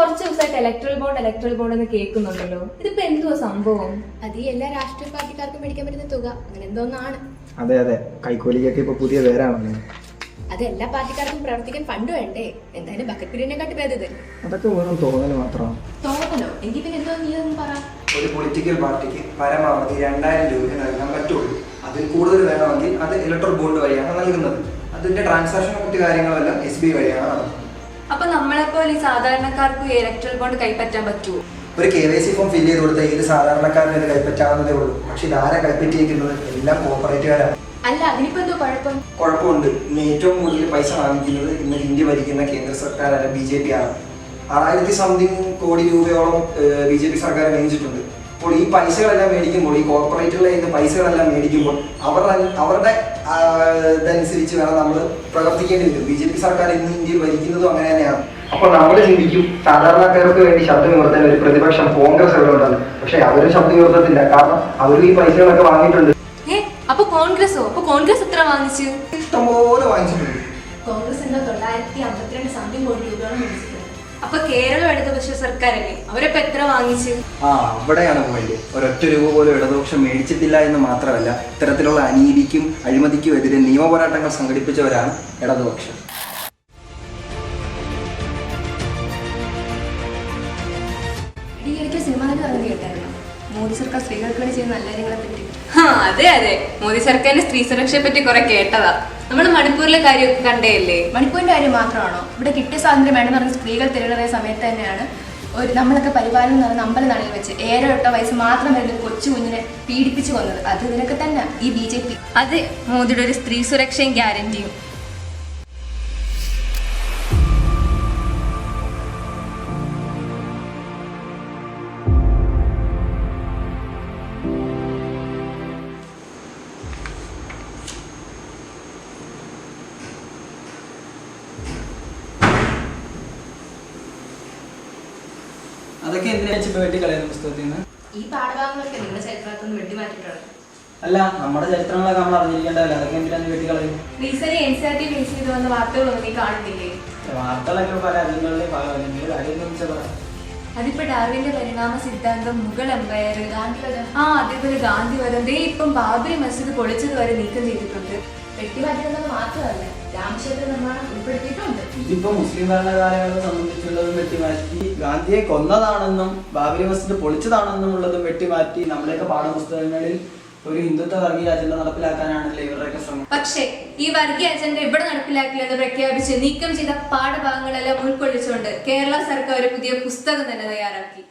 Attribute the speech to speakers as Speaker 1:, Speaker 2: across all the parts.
Speaker 1: കുറച്ച് ദിവസമായിട്ട് electoral bond എന്ന് കേൾക്കുന്നുണ്ടല്ലോ. ഇതിപ്പോ എന്തുവാ സംഭവം?
Speaker 2: അത് ഈ എല്ലാ രാഷ്ട്രീയ പാർട്ടിക്കാർക്കും മേടിക്കാൻ പറ്റുന്ന തുക അങ്ങനെ എന്തോന്നാണ്.
Speaker 3: അതെ അതെ, കൈക്കൂലിക്കൊക്കെ ഇപ്പൊ പുതിയ പേരാണല്ലോ.
Speaker 2: അത് എല്ലാ പാർട്ടിക്കാർക്കും പ്രവർത്തിക്കാൻ ഫണ്ട് വേണ്ടേ? എന്തായാലും ബക്കറ്റ് പിരിവിനെക്കാട്ടി ഭേദത.
Speaker 3: അതൊക്കെ വെറും തോന്നൽ മാത്രമാണ്.
Speaker 2: തോന്നലോ? എങ്കിൽ പിന്നെ എന്തോ നീ ഒന്നും പറ.
Speaker 4: ഒരു പൊളിറ്റിക്കൽ പാർട്ടിക്ക് പരമാവധി 2000 രൂപ നൽകാൻ പറ്റുള്ളൂ. അതിൽ കൂടുതൽ വേണമെങ്കിൽ അത് ഇലക്ട്രൽ ബോണ്ട് വഴിയാണ് നൽകുന്നത്. അതിന്റെ ട്രാൻസാക്ഷൻ മറ്റു കാര്യങ്ങളെല്ലാം SBI വഴിയാണ് നടത്തുന്നത്.
Speaker 1: അപ്പൊ നമ്മളെപ്പോലെ ഈ സാധാരണക്കാർക്ക് ഇലക്ട്രൽ ബോണ്ട് കൈപ്പറ്റാൻ പറ്റുമോ?
Speaker 4: ഒരു KYC ഫോം ഫില്ല് ചെയ്ത് കൊടുത്ത ഏത് സാധാരണക്കാരനും ഇത് കൈപ്പറ്റാവുന്നതേ ഉള്ളൂ. പക്ഷെ ഇതാരെ കൈപ്പറ്റിയിരിക്കുന്നത്? എല്ലാം കോർപ്പറേറ്റുകാരാണ്.
Speaker 2: അല്ല, അതിനിപ്പോ എന്തോ കുഴപ്പം?
Speaker 4: കുഴപ്പമുണ്ട്. ഇന്ന് ഏറ്റവും കൂടുതൽ പൈസ വാങ്ങിക്കുന്നത് ഇന്ന് ഇന്ത്യ ഭരിക്കുന്ന കേന്ദ്ര സർക്കാരായ BJP ആണ്. 1000 കോടി രൂപയോളം BJP സർക്കാർ മേടിച്ചിട്ടുണ്ട്. അപ്പോൾ ഈ പൈസകളെല്ലാം മേടിക്കുമ്പോൾ, ഈ കോർപ്പറേറ്റുകളിൽ നിന്ന് പൈസകളെല്ലാം മേടിക്കുമ്പോൾ അവരുടെ ഇതനുസരിച്ച് വേണം നമ്മൾ പ്രവർത്തിക്കേണ്ടി വരും. BJP സർക്കാർ ഇന്ന് ഇന്ത്യയിൽ ഭരിക്കുന്നതും അങ്ങനെ തന്നെയാണ്. അപ്പോൾ നമ്മൾ ചിന്തിക്കും സാധാരണക്കാർക്ക് വേണ്ടി ശബ്ദം ഉയർത്താൻ ഒരു പ്രതിപക്ഷം കോൺഗ്രസ് എവിടെ ഉണ്ടാകും. പക്ഷെ അവരും ശബ്ദം ഉയർത്തത്തില്ല. കാരണം അവരും ഈ പൈസകളൊക്കെ വാങ്ങിയിട്ടുണ്ട്.
Speaker 1: അപ്പൊ കോൺഗ്രസ് എത്ര വാങ്ങിച്ചു?
Speaker 4: ഇഷ്ടംപോലെ വാങ്ങിച്ചിട്ടുണ്ട്.
Speaker 2: കോൺഗ്രസ് എന്തോ 952 കോടി രൂപയോളം മേടിച്ചിട്ടുണ്ട്.
Speaker 1: അപ്പൊ കേരളം ഇടതുപക്ഷ സർക്കാരല്ലേ, അവരപ്പോ എത്ര വാങ്ങിച്ചു?
Speaker 4: അവിടെയാണ് പോയത്. ഒരൊറ്റ രൂപ പോലും ഇടതുപക്ഷം മേടിച്ചിട്ടില്ല എന്ന് മാത്രമല്ല, ഇത്തരത്തിലുള്ള അനീതിക്കും അഴിമതിക്കും എതിരെ നിയമപോരാട്ടങ്ങൾ സംഘടിപ്പിച്ചവരാണ് ഇടതുപക്ഷം.
Speaker 2: മോദി സർക്കാർ സ്ത്രീകൾക്ക് വേണ്ടി ചെയ്യുന്ന നല്ല കാര്യങ്ങളെ പറ്റി.
Speaker 1: അതെ, മോദി സർക്കാരിന്റെ സ്ത്രീ സുരക്ഷയെ പറ്റി കുറെ കേട്ടതാ. നമ്മൾ മണിപ്പൂരിലെ കാര്യമൊക്കെ കണ്ടേയല്ലേ?
Speaker 2: മണിപ്പൂരിന്റെ കാര്യം മാത്രമാണോ? ഇവിടെ കിട്ടിയ സ്വാതന്ത്ര്യം വേണമെന്ന് പറഞ്ഞ സ്ത്രീകൾ തിരകളറിയ സമയത്ത് തന്നെയാണ് നമ്മളൊക്കെ പരിപാലനം എന്ന് പറഞ്ഞ 50 നാളിൽ വെച്ച് 7-8 വയസ്സ് മാത്രം വരുന്ന കൊച്ചു കുഞ്ഞിനെ പീഡിപ്പിച്ചു കൊന്നത്. അത് ഇതിനൊക്കെ തന്നെ ഈ BJP.
Speaker 1: അതെ, മോദിയുടെ ഒരു സ്ത്രീ സുരക്ഷയും ഗ്യാരണ്ടിയും.
Speaker 5: അതൊക്കെ എന്തിനാ വെട്ടിക്കളയുന്ന പുസ്തകത്തിൽ നിന്ന്?
Speaker 2: ഈ പാഠഭാഗങ്ങളൊക്കെ നിങ്ങളുടെ ചരിത്രത്തിൽ നിന്ന് വെട്ടിമാറ്റിയിട്ടാണ്.
Speaker 5: അല്ല, നമ്മുടെ ചരിത്രങ്ങളൊക്കെ നമ്മൾ അറിഞ്ഞിരിക്കേണ്ടതല്ല. അതൊക്കെ എന്തിനാണ് വെട്ടിക്കളയും?
Speaker 1: റീസെന്റ് NCERT ബേസ് ചെയ്ത് വന്ന വാർത്തകളൊന്നും നീ കാണുന്നില്ലേ?
Speaker 5: വാർത്തകളൊക്കെ പല രാജ്യങ്ങളിലെ
Speaker 1: അതിപ്പോ ഡാർവിന്റെ പരിണാമ സിദ്ധാന്തം, മുഗൾ എംപയർ, അതേപോലെ ഗാന്ധിവധം, ഇപ്പം ബാബരി മസ്ജിദ് പൊളിച്ചത് വരെ നീക്കം ചെയ്തിട്ടുണ്ട്.
Speaker 2: വെട്ടിമാറ്റുന്നത് മാത്രമല്ല, രാമക്ഷേത്ര നിർമ്മാണം ഉൾപ്പെടുത്തിയിട്ടുണ്ട്.
Speaker 5: ഇതിപ്പോ മുസ്ലിം ഭരണകാലങ്ങളെ സംബന്ധിച്ചുള്ളതും വെട്ടിമാറ്റി, ഗാന്ധിയെ കൊന്നതാണെന്നും ബാബരി മസ്ജിദ് പൊളിച്ചതാണെന്നും ഉള്ളതും വെട്ടിമാറ്റി നമ്മുടെയൊക്കെ പാഠപുസ്തകങ്ങളിൽ ഒരു ഹിന്ദുത്വ വർഗീയ അജണ്ട നടപ്പിലാക്കാനാണല്ലോ ഇവരുടെയൊക്കെ ശ്രമം.
Speaker 1: പക്ഷേ ഈ വർഗീയ അജണ്ട ഇവിടെ നടപ്പിലാക്കില്ലെന്ന് പ്രഖ്യാപിച്ച് നീക്കം ചെയ്ത പാഠഭാഗങ്ങളെല്ലാം ഉൾക്കൊള്ളിച്ചുകൊണ്ട് കേരള സർക്കാർ ഒരു പുതിയ പുസ്തകം തന്നെ തയ്യാറാക്കി.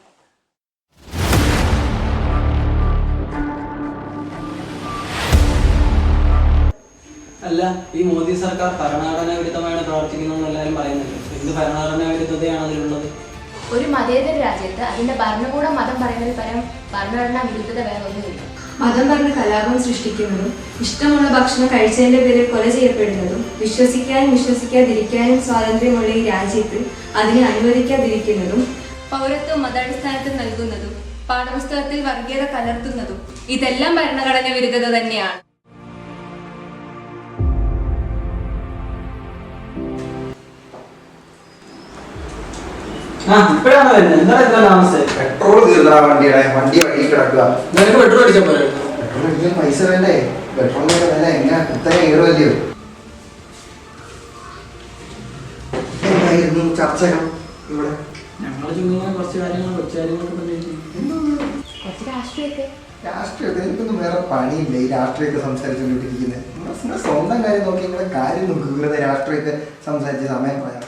Speaker 5: അല്ല, ഈ മോദി സർക്കാർ ഭരണഘടനാ വിരുദ്ധമായാണ് പ്രവർത്തിക്കുന്നതെന്ന് എല്ലാവരും പറയുന്നുണ്ട്. എന്ത് ഭരണഘടനാ വിരുദ്ധതയാണ് അതിലുള്ളത്?
Speaker 2: ഒരു മതേതര രാജ്യത്ത് അതിന്റെ ഭരണകൂടം മതം പറയുന്നതിൽ പരം ഭരണഘടനാ വിരുദ്ധത വേറെ ഒന്നുമില്ല.
Speaker 1: മതം പറഞ്ഞ് കലാപം സൃഷ്ടിക്കുന്നതും ഇഷ്ടമുള്ള ഭക്ഷണം കഴിച്ചതിന്റെ പേരിൽ കൊല ചെയ്യപ്പെടുന്നതും വിശ്വസിക്കാനും വിശ്വസിക്കാതിരിക്കാനും സ്വാതന്ത്ര്യമുള്ള ഈ രാജ്യത്ത് അതിനെ അനുവദിക്കാതിരിക്കുന്നതും പൗരത്വം മതാടിസ്ഥാനത്തിൽ നൽകുന്നതും പാഠപുസ്തകത്തിൽ വർഗീയത കലർത്തുന്നതും ഇതെല്ലാം ഭരണഘടന വിരുദ്ധത തന്നെയാണ്.
Speaker 5: ഇപ്പഴാണ് വരുന്നത്. എന്താ താമസം?
Speaker 4: പെട്രോൾ തീർന്നാ വണ്ടി വഴി കിടക്കുക.
Speaker 5: നിനക്ക് പെട്രോൾ അടിച്ചാൽ പോരെ?
Speaker 4: പെട്രോൾ അടിക്കാൻ പൈസ വേണ്ടേ? പെട്രോളിന്റെ വില എങ്ങനെ കുത്തനെ കയറുമല്ലയോ? എന്തായിരുന്നു ചർച്ചകൾ ഇവിടെ?
Speaker 5: ഞങ്ങൾ ചുമ്മാ കുറച്ച് കാര്യങ്ങൾ
Speaker 4: രാഷ്ട്രീയത്തെ എനിക്കൊന്നും വേറെ പണിയില്ല. ഈ രാഷ്ട്രീയത്തെ സംസാരിച്ചുകൊണ്ടിരിക്കുന്നത് നിങ്ങളുടെ സ്വന്തം കാര്യം നോക്കി നിങ്ങളുടെ കാര്യം നോക്കുക. രാഷ്ട്രീയത്തെ സംസാരിച്ച് സമയം പറയാം.